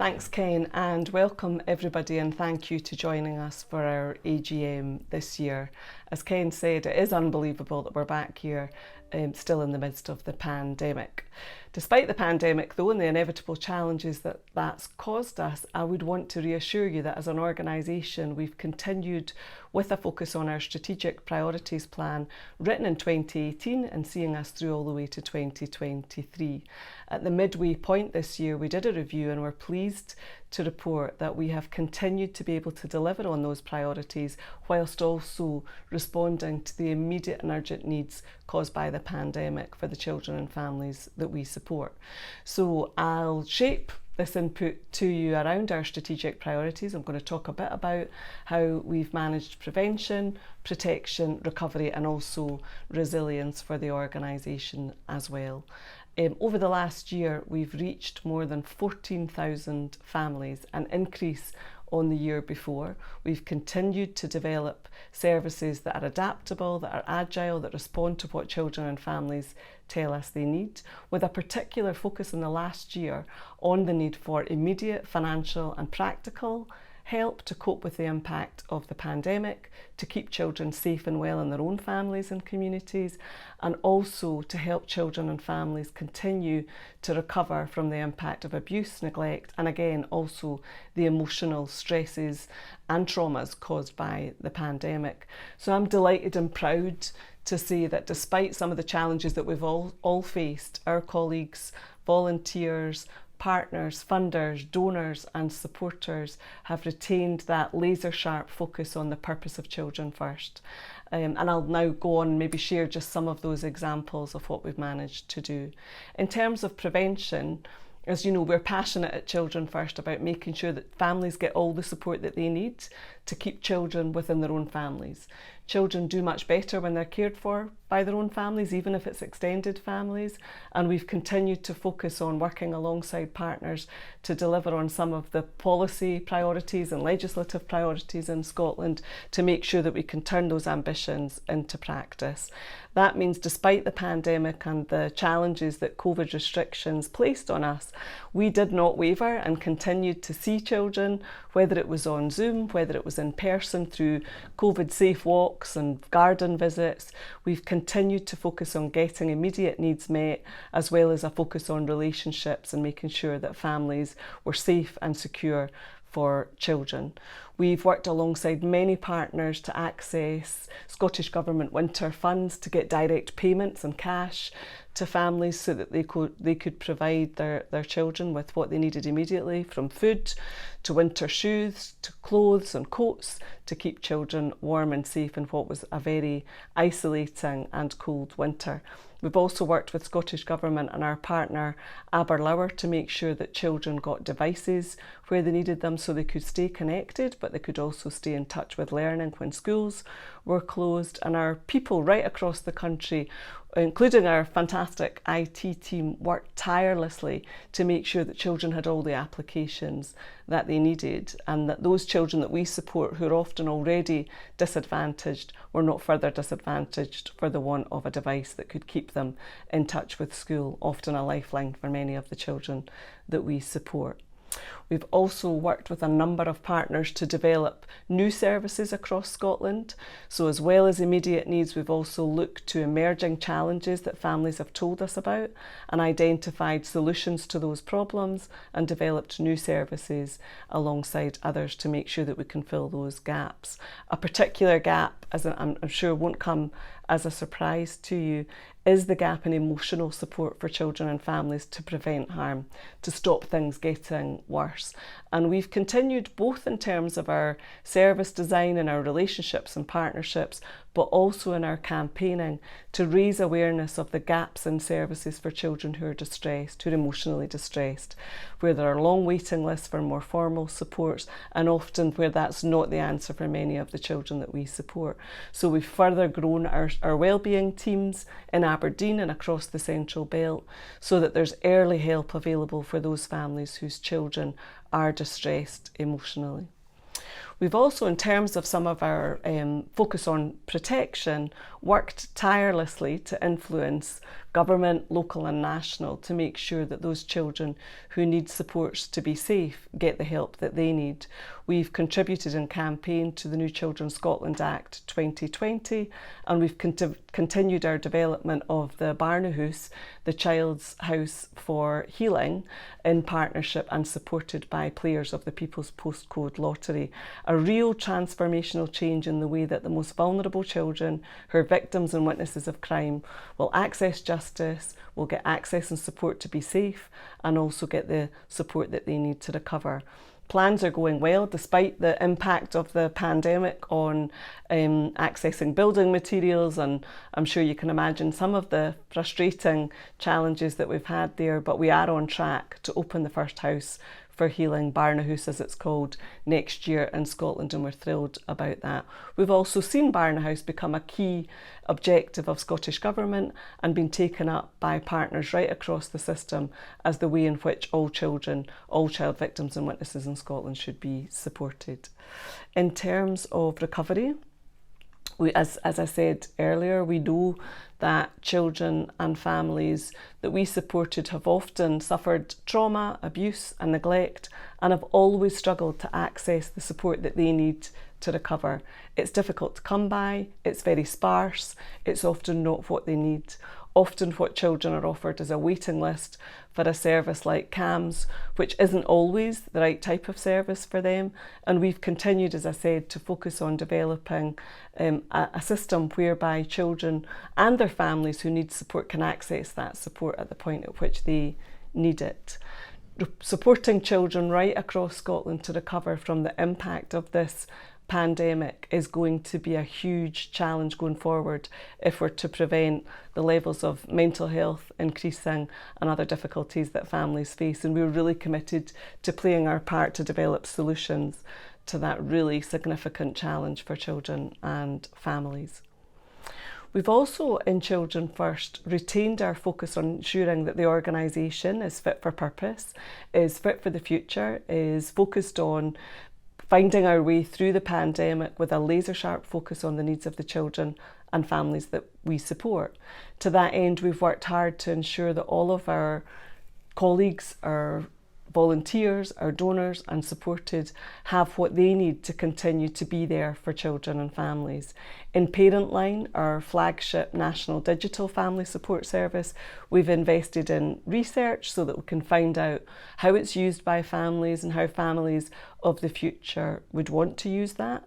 Thanks, Ken, and welcome everybody, and thank you to joining us for our AGM this year. As Ken said, it is unbelievable that we're back here still in the midst of the pandemic. Despite the pandemic though, and the inevitable challenges that that's caused us, I would want to reassure you that as an organisation we've continued with a focus on our strategic priorities plan written in 2018 and seeing us through all the way to 2023. At the midway point this year we did a review and we're pleased to report that we have continued to be able to deliver on those priorities whilst also responding to the immediate and urgent needs caused by the pandemic for the children and families that we support. So I'll shape this input to you around our strategic priorities. I'm going to talk a bit about how we've managed prevention, protection, recovery and also resilience for the organisation as well. Over the last year, we've reached more than 14,000 families, an increase on the year before. We've continued to develop services that are adaptable, that are agile, that respond to what children and families tell us they need, with a particular focus in the last year on the need for immediate financial and practical help to cope with the impact of the pandemic, to keep children safe and well in their own families and communities, and also to help children and families continue to recover from the impact of abuse, neglect, and again also the emotional stresses and traumas caused by the pandemic. So I'm delighted and proud to say that despite some of the challenges that we've all faced, our colleagues, volunteers, partners, funders, donors and supporters have retained that laser sharp focus on the purpose of children first. And I'll now go on and maybe share just some of those examples of what we've managed to do. In terms of prevention, as you know, we're passionate at Children First about making sure that families get all the support that they need to keep children within their own families. Children do much better when they're cared for by their own families, even if it's extended families, and we've continued to focus on working alongside partners to deliver on some of the policy priorities and legislative priorities in Scotland to make sure that we can turn those ambitions into practice. That means despite the pandemic and the challenges that COVID restrictions placed on us, we did not waver and continued to see children, whether it was on Zoom, whether it was in person through COVID safe walks and garden visits. We've continued to focus on getting immediate needs met, as well as a focus on relationships and making sure that families were safe and secure for children. We've worked alongside many partners to access Scottish Government winter funds to get direct payments and cash to families so that they could provide their children with what they needed immediately, from food to winter shoes to clothes and coats to keep children warm and safe in what was a very isolating and cold winter. We've also worked with Scottish Government and our partner Aberlour to make sure that children got devices where they needed them so they could stay connected, but they could also stay in touch with learning when schools were closed. And our people right across the country, including our fantastic IT team, worked tirelessly to make sure that children had all the applications that they needed, and that those children that we support who are often already disadvantaged were not further disadvantaged for the want of a device that could keep them in touch with school, often a lifeline for many of the children that we support. We've also worked with a number of partners to develop new services across Scotland. So as well as immediate needs, we've also looked to emerging challenges that families have told us about and identified solutions to those problems and developed new services alongside others to make sure that we can fill those gaps. A particular gap, as I'm sure won't come as a surprise to you, is the gap in emotional support for children and families to prevent harm, to stop things getting worse. And we've continued both in terms of our service design and our relationships and partnerships, but also in our campaigning to raise awareness of the gaps in services for children who are distressed, who are emotionally distressed, where there are long waiting lists for more formal supports and often where that's not the answer for many of the children that we support. So we've further grown our wellbeing teams in Aberdeen and across the Central Belt so that there's early help available for those families whose children are distressed emotionally. We've also, in terms of some of our focus on protection, worked tirelessly to influence government, local and national, to make sure that those children who need supports to be safe get the help that they need. We've contributed and campaigned to the New Children's Scotland Act 2020, and we've continued our development of the Barnahouse, the Child's House for Healing, in partnership and supported by players of the People's Postcode Lottery. A real transformational change in the way that the most vulnerable children who are victims and witnesses of crime will access justice, will get access and support to be safe, and also get the support that they need to recover. Plans are going well despite the impact of the pandemic on accessing building materials, and I'm sure you can imagine some of the frustrating challenges that we've had there, but we are on track to open the first house for healing, Barnahouse as it's called, next year in Scotland, and we're thrilled about that. We've also seen Barnahouse become a key objective of Scottish Government and been taken up by partners right across the system as the way in which all children, all child victims and witnesses in Scotland should be supported. In terms of recovery, as I said earlier, we know that children and families that we supported have often suffered trauma, abuse and neglect, and have always struggled to access the support that they need to recover. It's difficult to come by, it's very sparse, it's often not what they need. Often what children are offered is a waiting list for a service like CAMHS, which isn't always the right type of service for them. And we've continued, as I said, to focus on developing a system whereby children and their families who need support can access that support at the point at which they need it. Supporting children right across Scotland to recover from the impact of this pandemic is going to be a huge challenge going forward if we're to prevent the levels of mental health increasing and other difficulties that families face. And we're really committed to playing our part to develop solutions to that really significant challenge for children and families. We've also, in Children First, retained our focus on ensuring that the organisation is fit for purpose, is fit for the future, is focused on finding our way through the pandemic with a laser-sharp focus on the needs of the children and families that we support. To that end, we've worked hard to ensure that all of our colleagues, our volunteers, our donors and supported have what they need to continue to be there for children and families. In Parent Line, our flagship national digital family support service, we've invested in research so that we can find out how it's used by families and how families of the future would want to use that.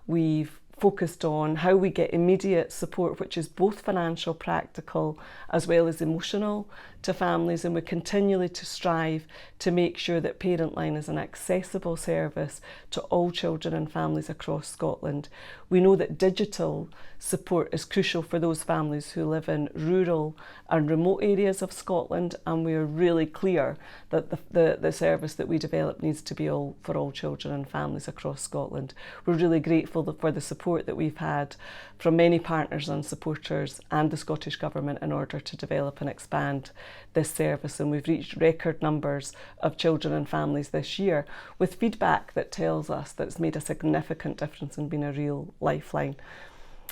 We've focused on how we get immediate support, which is both financial, practical, as well as emotional to families, and we continually to strive to make sure that Parent Line is an accessible service to all children and families across Scotland. We know that digital support is crucial for those families who live in rural and remote areas of Scotland, and we are really clear that the service that we develop needs to be for all children and families across Scotland. We're really grateful for the support that we've had from many partners and supporters and the Scottish Government in order to develop and expand this service, and we've reached record numbers of children and families this year with feedback that tells us that it's made a significant difference and been a real lifeline.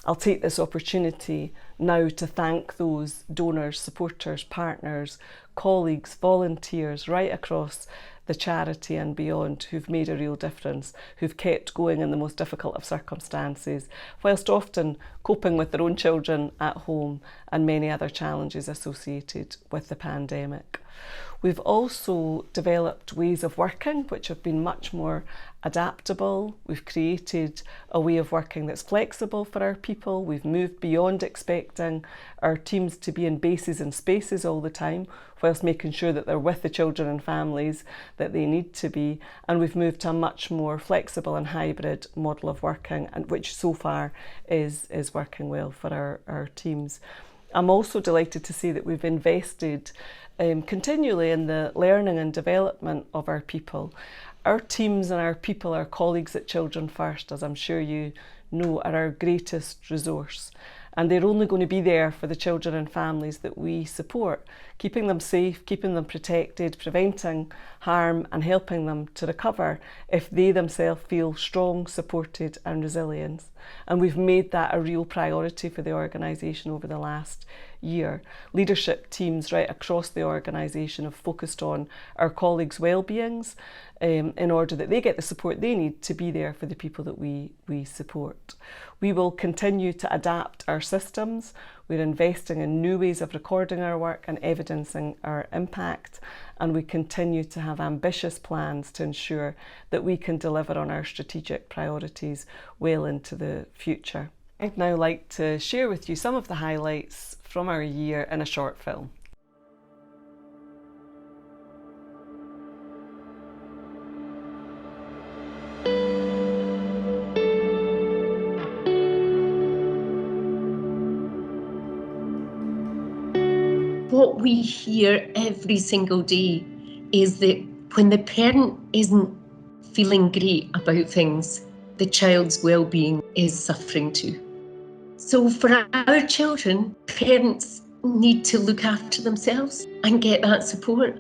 I'll take this opportunity now to thank those donors, supporters, partners, colleagues, volunteers right across the charity and beyond who've made a real difference, who've kept going in the most difficult of circumstances, whilst often coping with their own children at home and many other challenges associated with the pandemic. We've also developed ways of working which have been much more adaptable. We've created a way of working that's flexible for our people. We've moved beyond expecting our teams to be in bases and spaces all the time, whilst making sure that they're with the children and families that they need to be. And we've moved to a much more flexible and hybrid model of working, and which so far is working well for our teams. I'm also delighted to see that we've invested continually in the learning and development of our people. Our teams and our people, our colleagues at Children First, as I'm sure you know, are our greatest resource. and they're only going to be there for the children and families that we support, keeping them safe, keeping them protected, preventing harm and helping them to recover if they themselves feel strong, supported and resilient. And we've made that a real priority for the organisation over the last year. Leadership teams right across the organisation have focused on our colleagues' well-beings in order that they get the support they need to be there for the people that we support. We will continue to adapt our systems. We're investing in new ways of recording our work and evidencing our impact, and we continue to have ambitious plans to ensure that we can deliver on our strategic priorities well into the future. I'd now like to share with you some of the highlights from our year in a short film. What we hear every single day is that when the parent isn't feeling great about things, the child's well-being is suffering too. So for our children, parents need to look after themselves and get that support.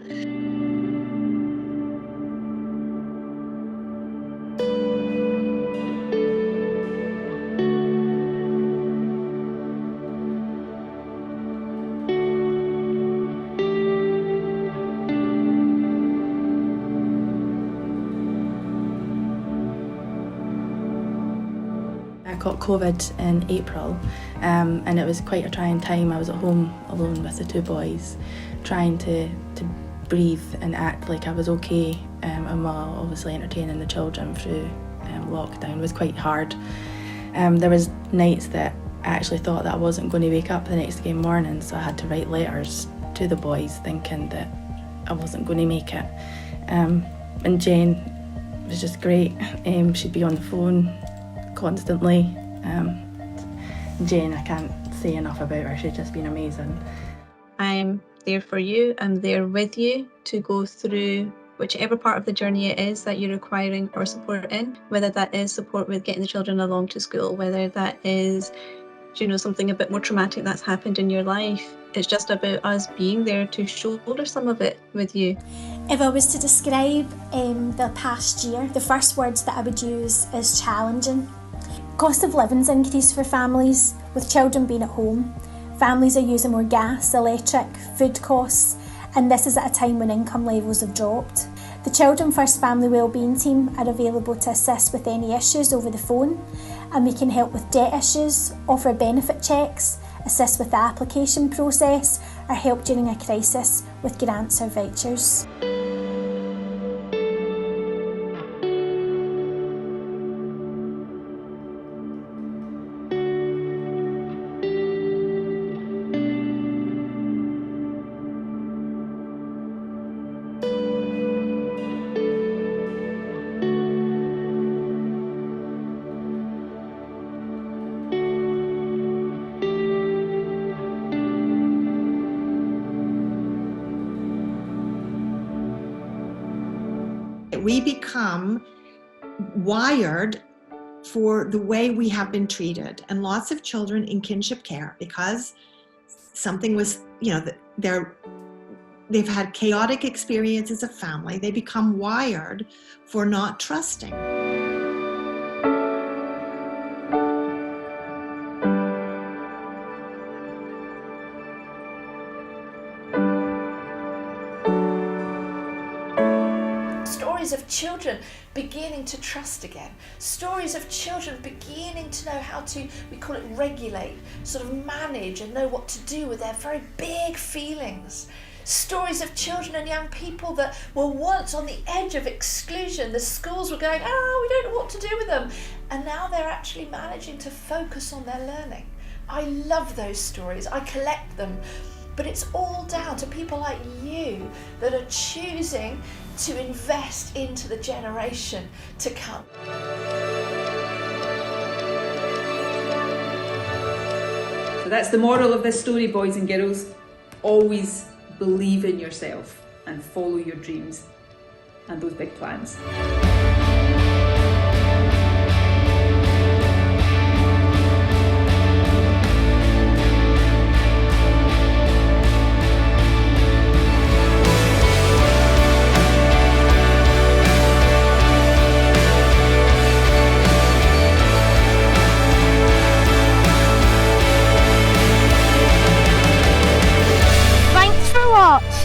I got COVID in April and it was quite a trying time. I was at home alone with the two boys, trying to breathe and act like I was okay, and while obviously entertaining the children through lockdown was quite hard. There was nights that I actually thought that I wasn't going to wake up the next day morning, so I had to write letters to the boys thinking that I wasn't going to make it. And Jen was just great. She'd be on the phone constantly. Jane, I can't say enough about her. She's just been amazing. I'm there for you. I'm there with you to go through whichever part of the journey it is that you're requiring our support in, whether that is support with getting the children along to school, whether that is, something a bit more traumatic that's happened in your life. It's just about us being there to shoulder some of it with you. If I was to describe the past year, the first words that I would use is challenging. Cost of living's increased for families, with children being at home. Families are using more gas, electric, food costs, and this is at a time when income levels have dropped. The Children First Family Wellbeing Team are available to assist with any issues over the phone, and we can help with debt issues, offer benefit checks, assist with the application process, or help during a crisis with grants or vouchers. We become wired for the way we have been treated, and lots of children in kinship care, because something was, they've had chaotic experiences of family, they become wired for not trusting. Stories of children beginning to trust again. Stories of children beginning to know how to, we call it regulate, sort of manage and know what to do with their very big feelings. Stories of children and young people that were once on the edge of exclusion. The schools were going, we don't know what to do with them. And now they're actually managing to focus on their learning. I love those stories. I collect them. But it's all down to people like you that are choosing to invest into the generation to come. So that's the moral of this story, boys and girls. Always believe in yourself and follow your dreams and those big plans.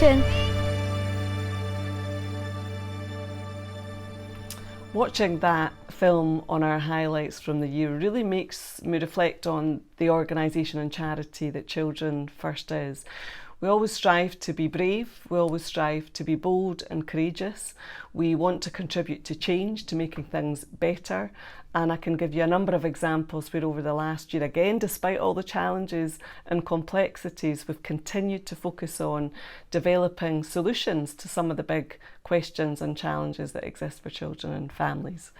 watching. Watching that film on our highlights from the year really makes me reflect on the organisation and charity that Children First is. We always strive to be brave, we always strive to be bold and courageous. We want to contribute to change, to making things better. And I can give you a number of examples where over the last year, again, despite all the challenges and complexities, we've continued to focus on developing solutions to some of the big questions and challenges that exist for children and families.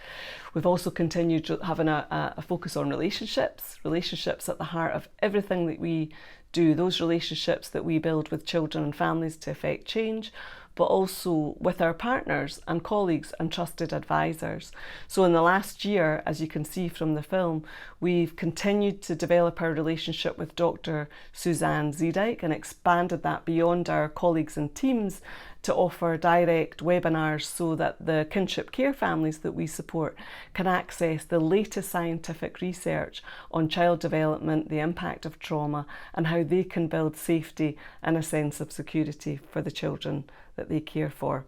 We've also continued having a focus on relationships at the heart of everything that we do, those relationships that we build with children and families to effect change, but also with our partners and colleagues and trusted advisors. So in the last year, as you can see from the film, we've continued to develop our relationship with Dr. Suzanne Zeedyk and expanded that beyond our colleagues and teams to offer direct webinars so that the kinship care families that we support can access the latest scientific research on child development, the impact of trauma, and how they can build safety and a sense of security for the children that they care for.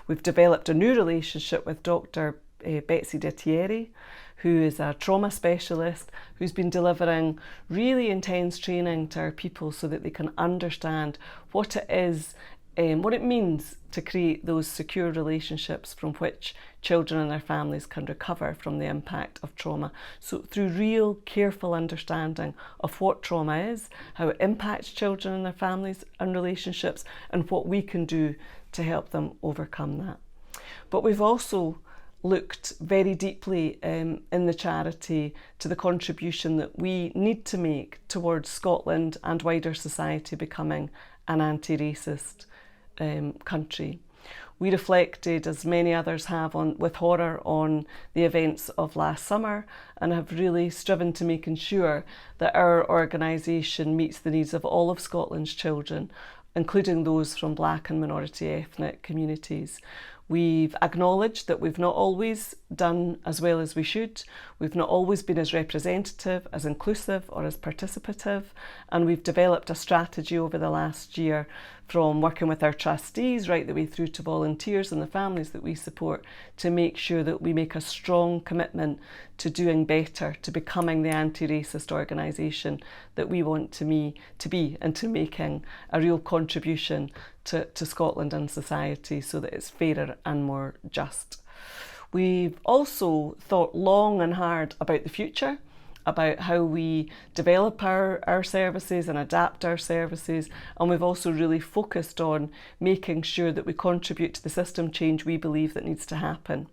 We've developed a new relationship with Dr. Betsy Dettieri, who is a trauma specialist who's been delivering really intense training to our people so that they can understand what it is, what it means to create those secure relationships from which children and their families can recover from the impact of trauma. So through real careful understanding of what trauma is, how it impacts children and their families and relationships, and what we can do to help them overcome that. But we've also looked very deeply in the charity to the contribution that we need to make towards Scotland and wider society becoming an anti-racist country. We reflected, as many others have, with horror on the events of last summer and have really striven to making sure that our organisation meets the needs of all of Scotland's children, including those from Black and minority ethnic communities. We've acknowledged that we've not always done as well as we should. We've not always been as representative, as inclusive or as participative, and we've developed a strategy over the last year from working with our trustees right the way through to volunteers and the families that we support to make sure that we make a strong commitment to doing better, to becoming the anti-racist organisation that we want to be, and to making a real contribution to Scotland and society so that it's fairer and more just. We've also thought long and hard about the future, about how we develop our services and adapt our services, and we've also really focused on making sure that we contribute to the system change we believe that needs to happen.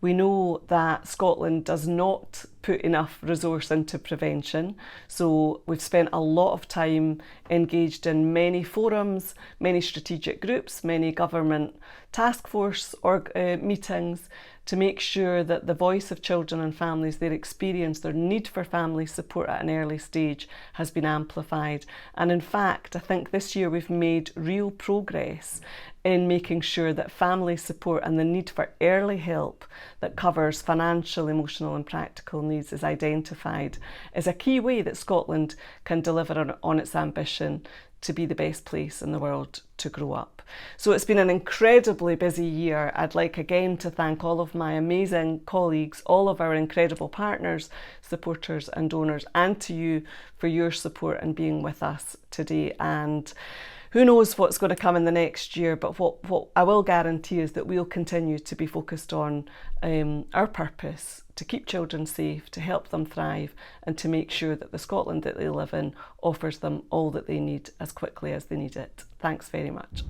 We know that Scotland does not put enough resource into prevention, so we've spent a lot of time engaged in many forums, many strategic groups, many government task force meetings to make sure that the voice of children and families, their experience, their need for family support at an early stage has been amplified. And in fact, I think this year we've made real progress in making sure that family support and the need for early help that covers financial, emotional and practical needs is identified as a key way that Scotland can deliver on its ambition to be the best place in the world to grow up. So it's been an incredibly busy year. I'd like again to thank all of my amazing colleagues, all of our incredible partners, supporters and donors, and to you for your support and being with us today. And who knows what's going to come in the next year, but what I will guarantee is that we'll continue to be focused on our purpose, to keep children safe, to help them thrive, and to make sure that the Scotland that they live in offers them all that they need as quickly as they need it. Thanks very much.